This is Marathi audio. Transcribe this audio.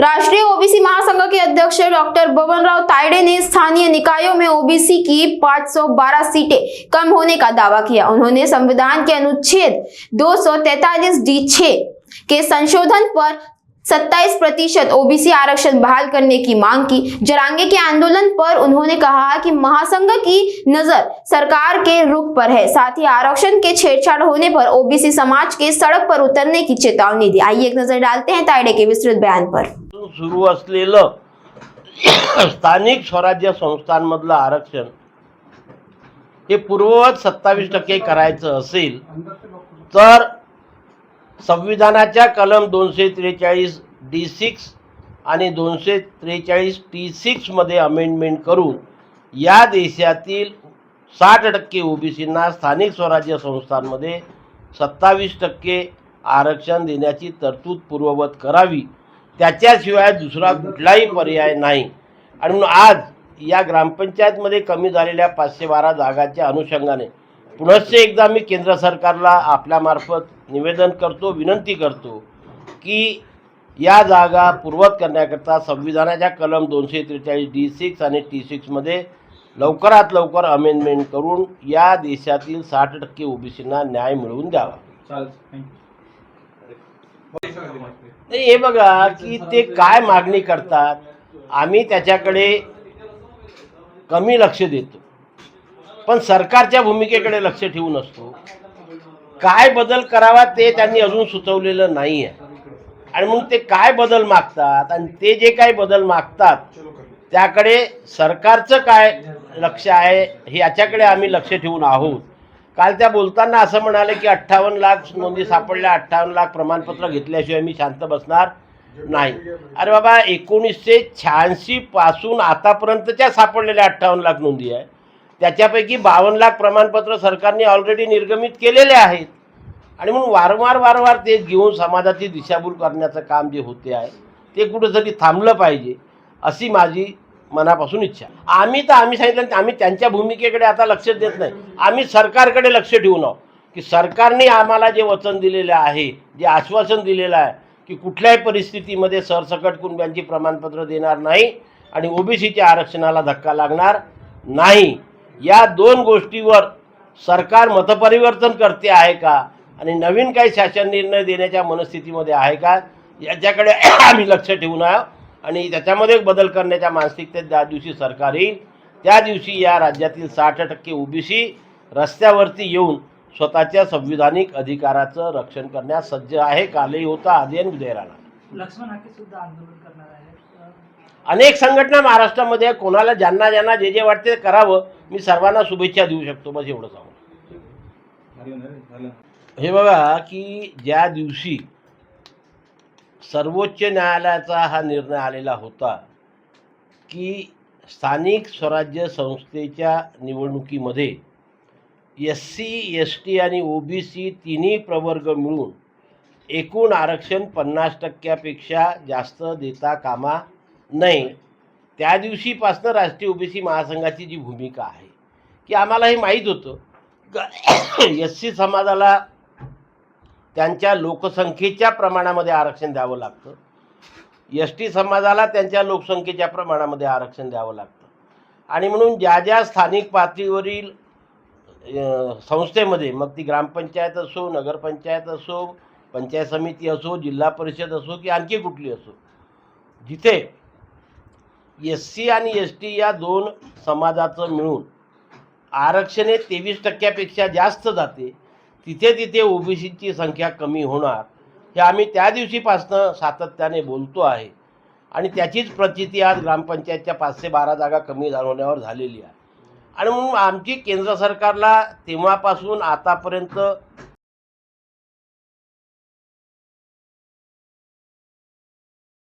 राष्ट्रीय ओबीसी महासंघ के अध्यक्ष डॉक्टर बबनराव तायडे ने स्थानीय निकायों में ओबीसी की 512 सीटें कम होने का दावा किया। उन्होंने संविधान के अनुच्छेद 243D6 के संशोधन पर 27% ओबीसी आरक्षण बहाल करने की मांग की। जरांगे के आंदोलन पर उन्होंने कहा कि महासंघ की नजर सरकार के रुख पर है, साथ ही आरक्षण के छेड़छाड़ होने पर ओबीसी समाज के सड़क पर उतरने की चेतावनी दी। आइए एक नजर डालते हैं तायडे के विस्तृत बयान पर। सुरू असलेलं स्थानिक स्वराज्य संस्थांमधलं आरक्षण हे पूर्ववत 27% करायचं असेल तर संविधानाच्या कलम 243D6 आणि 243T6 मध्ये अमेंडमेंट करून या देशातील 60% ओबीसींना स्थानिक स्वराज्य संस्थांमध्ये 27% आरक्षण देण्याची तरतूद पूर्ववत करावी। त्याच्याशिवाय दुसरा कुठलाही पर्याय नाही। आणि म्हणून आज या ग्रामपंचायतमध्ये कमी झालेल्या 512 जागांच्या अनुषंगाने पुनश्च एकदा मी केंद्र सरकारला आपल्यामार्फत निवेदन करतो, विनंती करतो की या जागा पूर्ववत करण्याकरता संविधानाच्या कलम 243D6 आणि T6 मध्ये लवकरात लवकर अमेंडमेंट करून या देशातील 60% ओबीसींना न्याय मिळवून द्यावा। नाही, हे बघा की ते काय मागणी करतात, आम्ही त्याच्याकडे कमी लक्ष देतो, पण सरकारच्या भूमिकेकडे लक्ष ठेवून असतो। काय बदल करावा ते त्यांनी अजून सुचवलेलं नाही आहे। आणि मग ते काय बदल मागतात आणि ते जे काही बदल मागतात त्याकडे सरकारचं काय लक्ष आहे हे याच्याकडे आम्ही लक्ष ठेवून आहोत। काल त्या बोलताना असं म्हणाले की 58 लाख नोंदी सापडल्या, 58 लाख प्रमाणपत्र घेतल्याशिवाय मी शांत बसणार नाही। अरे बाबा, 1986 पासून आतापर्यंतच्या सापडलेल्या 58 लाख नोंदी आहे, त्याच्यापैकी 52 लाख प्रमाणपत्र सरकारने ऑलरेडी निर्गमित केलेले आहेत। आणि म्हणून वारंवार ते घेऊन समाजाची दिशाभूल करण्याचं काम जे होते आहे ते कुठेतरी थांबलं पाहिजे अशी माझी मनापासून इच्छा। आम्ही सांगितलं आम्ही त्यांच्या भूमिकेकडे आता लक्ष देत नाही, आम्ही सरकारकडे लक्ष ठेवून आहोत की सरकारने आम्हाला जे वचन दिलेलं आहे, जे आश्वासन दिलेलं आहे की कुठल्याही परिस्थितीमध्ये सरसकट कुटुंबांची प्रमाणपत्र देणार नाही आणि ओबीसीच्या आरक्षणाला धक्का लागणार नाही। या दोन गोष्टीवर सरकार मतपरिवर्तन करते आहे का आणि नवीन काही शासन निर्णय देण्याच्या मनस्थितीमध्ये आहे का याच्याकडे आम्ही लक्ष ठेवून आहोत। आणि त्याच्यामध्ये बदल करण्याच्या मानसिकतेत ज्या दिवशी सरकार येईल त्या दिवशी या राज्यातील 60% ओबीसी रस्त्यावरती येऊन स्वतःच्या संविधानिक अधिकाराचं रक्षण करण्यास सज्ज आहे। कालही होता, आधी उद्या राहणार। लक्ष्मण हाके सुद्धा आंदोलन करणार आहे। अनेक संघटना महाराष्ट्रामध्ये, कोणाला ज्यांना जे वाटते करावं, मी सर्वांना शुभेच्छा देऊ शकतो, बस एवढं सांगू। हे बघा की ज्या दिवशी सर्वोच्च न्यायालयाचा हा निर्णय आलेला होता की स्थानिक स्वराज्य संस्थेच्या निवडणुकीमध्ये SC, ST आणि OBC तिन्ही प्रवर्ग मिळून एकूण आरक्षण 50% जास्त देता कामा नये, त्या दिवशीपासून राष्ट्रीय ओबीसी महासंघाची जी भूमिका आहे की आम्हाला हे माहीत होतं SC समाजाला त्यांच्या लोकसंख्येच्या प्रमाणामध्ये आरक्षण द्यावं लागतं, ST समाजाला त्यांच्या लोकसंख्येच्या प्रमाणामध्ये आरक्षण द्यावं लागतं। आणि म्हणून ज्या स्थानिक पातळीवरील संस्थेमध्ये, मग ती ग्रामपंचायत असो, नगरपंचायत असो, पंचायत समिती असो, जिल्हा परिषद असो की आणखी कुठली असो, जिथे SC आणि ST या दोन समाजाचं मिळून आरक्षण हे 23% जास्त जाते, तिथे ओबीसीची संख्या कमी होणार हे आम्ही त्या दिवशीपासून सातत्याने बोलतो आहे। आणि त्याचीच प्रचिती आज ग्रामपंचायतच्या 512 जागा कमी होण्यावर झालेली आहे। आणि म्हणून आमची केंद्र सरकारला तेव्हापासून आतापर्यंत